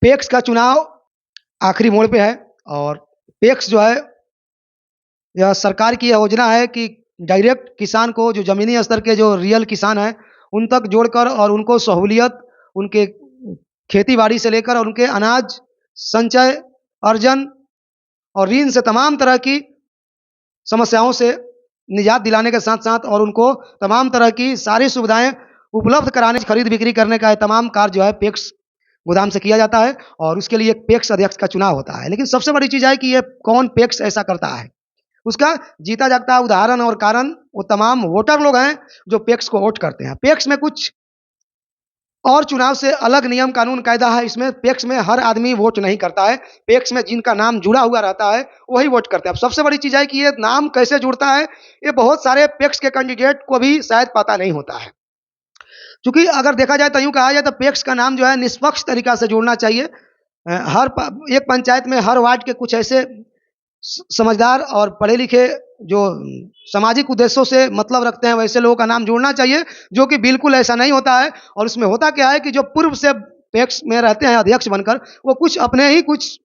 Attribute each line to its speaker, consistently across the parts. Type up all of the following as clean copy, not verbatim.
Speaker 1: PACS का चुनाव आखिरी मोड़ पे है और पैक्स जो है यह सरकार की योजना है कि डायरेक्ट किसान को जो ज़मीनी स्तर के जो रियल किसान हैं, उन तक जोड़कर और उनको सहूलियत उनके खेती-बाड़ी से लेकर और उनके अनाज, संचय, अर्जन और ऋण से तमाम तरह की समस्याओं से निजात दिलाने के साथ-साथ और उनको तमाम तरह की सारी सुविधाएँ उपलब्ध कराने, खरीद-बिक्री करने का ये तमाम कार्य जो है पैक्स गोदाम से किया जाता है और उसके लिए एक पैक्स अध्यक्ष का चुनाव होता है। लेकिन सबसे बड़ी चीज़ है कि ये कौन पैक्स ऐसा करता है? उसका जीता-जागता उदाहरण और कारण वो तमाम वोटर लोग हैं, जो पैक्स को वोट करते हैं। पैक्स में कुछ और चुनाव से अलग नियम कानून कायदा है। इसमें पैक्स में हर आदमी वोट नहीं करता है। पैक्स में जिनका नाम जुड़ा हुआ रहता है, वही वोट करते हैं। अब सबसे बड़ी चीज़ है कि ये नाम कैसे जुड़ता है, ये बहुत सारे पैक्स के कैंडिडेट को भी शायद पता नहीं होता है। चूँकि अगर देखा जाए तो यूँ कहा जाए तो पैक्स का नाम जो है निष्पक्ष तरीका से जुड़ना चाहिए। हर प एक पंचायत में हर वार्ड के कुछ ऐसे समझदार और पढ़े-लिखे जो सामाजिक उद्देश्यों से मतलब रखते हैं, वैसे लोगों का नाम जोड़ना चाहिए, जो कि बिल्कुल ऐसा नहीं होता है। और उसमें होता क्या है कि जो पूर्व से पैक्स में रहते हैं अध्यक्ष बनकर, वो कुछ अपने ही कुछ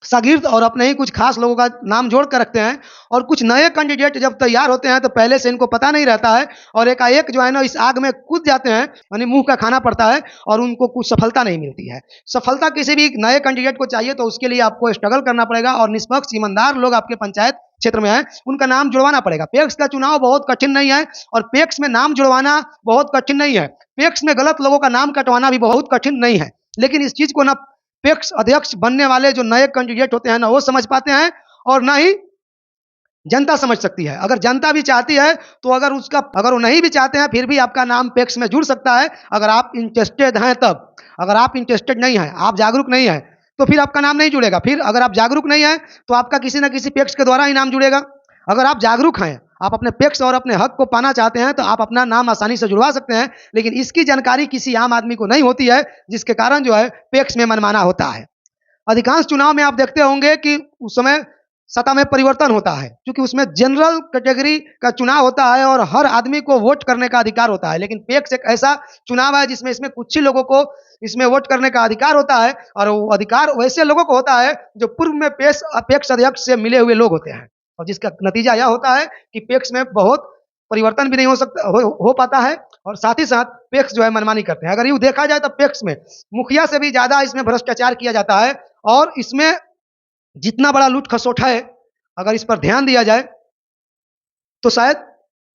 Speaker 1: शागिर्द और अपने ही कुछ खास लोगों का नाम जोड़ कर रखते हैं और कुछ नए कैंडिडेट जब तैयार होते हैं तो पहले से इनको पता नहीं रहता है और एकाएक जो है ना इस आग में कूद जाते हैं, यानी मुँह का खाना पड़ता है और उनको कुछ सफलता नहीं मिलती है। सफलता किसी भी नए कैंडिडेट को चाहिए तो उसके लिए आपको स्ट्रगल करना पड़ेगा और निष्पक्ष ईमानदार लोग आपके पंचायत क्षेत्र में हैं, उनका नाम जुड़वाना पड़ेगा। पैक्स का चुनाव बहुत कठिन नहीं है और पैक्स में नाम जुड़वाना बहुत कठिन नहीं है। पैक्स में गलत लोगों का नाम कटवाना भी बहुत कठिन नहीं है। लेकिन इस चीज़ को ना पैक्स अध्यक्ष बनने वाले जो नए कैंडिडेट होते हैं ना वो समझ पाते हैं और ना ही जनता समझ सकती है। अगर जनता भी चाहती है तो अगर वो नहीं भी चाहते हैं फिर भी आपका नाम पैक्स में जुड़ सकता है अगर आप इंटरेस्टेड हैं तब। अगर आप इंटरेस्टेड नहीं हैं, आप जागरूक नहीं हैं, तो फिर आपका नाम नहीं जुड़ेगा। फिर अगर आप जागरूक नहीं हैं तो आपका किसी न किसी पैक्स के द्वारा ही नाम जुड़ेगा। अगर आप जागरूक हैं, आप अपने पैक्स और अपने हक को पाना चाहते हैं तो आप अपना नाम आसानी से जुड़वा सकते हैं, लेकिन इसकी जानकारी किसी आम आदमी को नहीं होती है, जिसके कारण जो है पैक्स में मनमाना होता है। अधिकांश चुनाव में आप देखते होंगे कि उस समय सत्ता में परिवर्तन होता है, क्योंकि उसमें जनरल कैटेगरी का चुनाव होता है और हर आदमी को वोट करने का अधिकार होता है। लेकिन पैक्स एक ऐसा चुनाव है जिसमें इसमें कुछ ही लोगों को इसमें वोट करने का अधिकार होता है और वो अधिकार वैसे लोगों को होता है जो पूर्व में पैक्स अध्यक्ष से मिले हुए लोग होते हैं और जिसका नतीजा यह होता है कि पैक्स में बहुत परिवर्तन भी नहीं हो पाता है और साथ ही साथ पैक्स जो है मनमानी करते हैं। अगर यूँ देखा जाए तो पैक्स में मुखिया से भी ज़्यादा इसमें भ्रष्टाचार किया जाता है और इसमें जितना बड़ा लूट-खसोट है, अगर इस पर ध्यान दिया जाए, तो शायद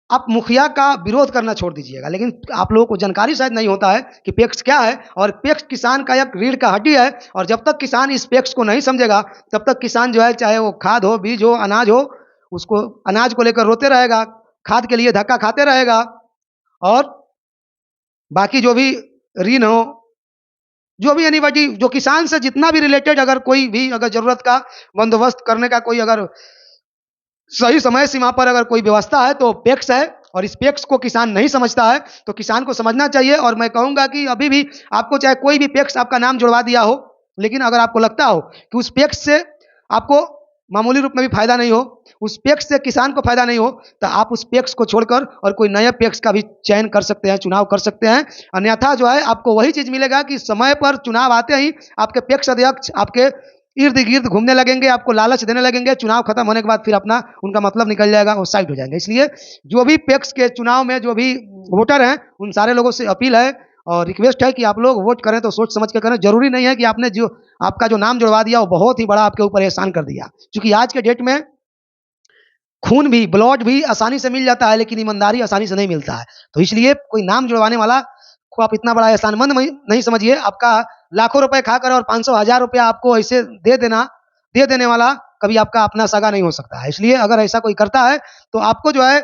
Speaker 1: आप मुखिया का विरोध करना छोड़ दीजिएगा। लेकिन आप लोगों को जानकारी शायद नहीं होता है कि पैक्स क्या है और पैक्स किसान का एक रीढ़ का हड्डी है और जब तक किसान इस पैक्स को नहीं समझेगा, तब तक किसान जो है चाहे वो खाद हो, बीज हो, अनाज हो, उसको अनाज को लेकर रोते रहेगा, खाद के लिए धक्का खाते रहेगा और बाकी जो भी ऋण हो जो भी एनीबॉडी जो किसान से जितना भी रिलेटेड अगर कोई भी अगर ज़रूरत का बंदोबस्त करने का कोई अगर सही समय सीमा पर अगर कोई व्यवस्था है तो पैक्स है और इस पैक्स को किसान नहीं समझता है, तो किसान को समझना चाहिए। और मैं कहूँगा कि अभी भी आपको चाहे कोई भी पैक्स आपका नाम जुड़वा दिया हो, लेकिन अगर आपको लगता हो कि उस पैक्स से आपको मामूली रूप में भी फ़ायदा नहीं हो, उस पैक्स से किसान को फ़ायदा नहीं हो, तो आप उस पैक्स को छोड़कर और कोई नए पैक्स का भी चयन कर सकते हैं, चुनाव कर सकते हैं। अन्यथा जो है आपको वही चीज़ मिलेगा कि समय पर चुनाव आते ही आपके पैक्स अध्यक्ष आपके इर्द-गिर्द घूमने लगेंगे, आपको लालच देने लगेंगे, चुनाव खत्म होने के बाद फिर अपना उनका मतलब निकल जाएगा, वो साइड हो जाएँगे। इसलिए जो भी पैक्स के चुनाव में जो भी वोटर हैं, उन सारे लोगों से अपील है और रिक्वेस्ट है कि आप लोग वोट करें तो सोच समझ के करें। ज़रूरी नहीं है कि आपने जो आपका जो नाम जुड़वा दिया वो बहुत ही बड़ा आपके ऊपर एहसान कर दिया। क्योंकि आज के डेट में खून भी, ब्लड भी आसानी से मिल जाता है, लेकिन ईमानदारी आसानी से नहीं मिलता है। तो इसलिए कोई नाम जुड़वाने वाला को आप इतना बड़ा एहसानमंद नहीं समझिए। आपका लाखों रुपए खाकर और 500 हज़ार रुपया आपको ऐसे दे देने वाला कभी आपका अपना सगा नहीं हो सकता है। इसलिए अगर ऐसा कोई करता है तो आपको जो है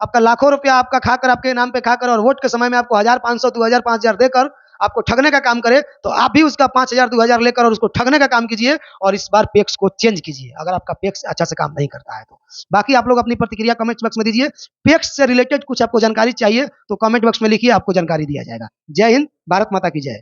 Speaker 1: आपका लाखों रुपया आपका खाकर आपके नाम पे खाकर और वोट के समय में आपको 1000, 500, 2000, 5000 देकर आपको ठगने का काम करे, तो आप भी उसका 5000, 2000 लेकर और उसको ठगने का काम कीजिए और इस बार पैक्स को चेंज कीजिए, अगर आपका पैक्स अच्छा से काम नहीं करता है तो। बाकी आप लोग अपनी प्रतिक्रिया कमेंट बॉक्स में दीजिए। पैक्स से रिलेटेड कुछ आपको जानकारी चाहिए तो कमेंट बॉक्स में लिखिए, आपको जानकारी दिया जाएगा। जय हिंद, भारत माता की जय।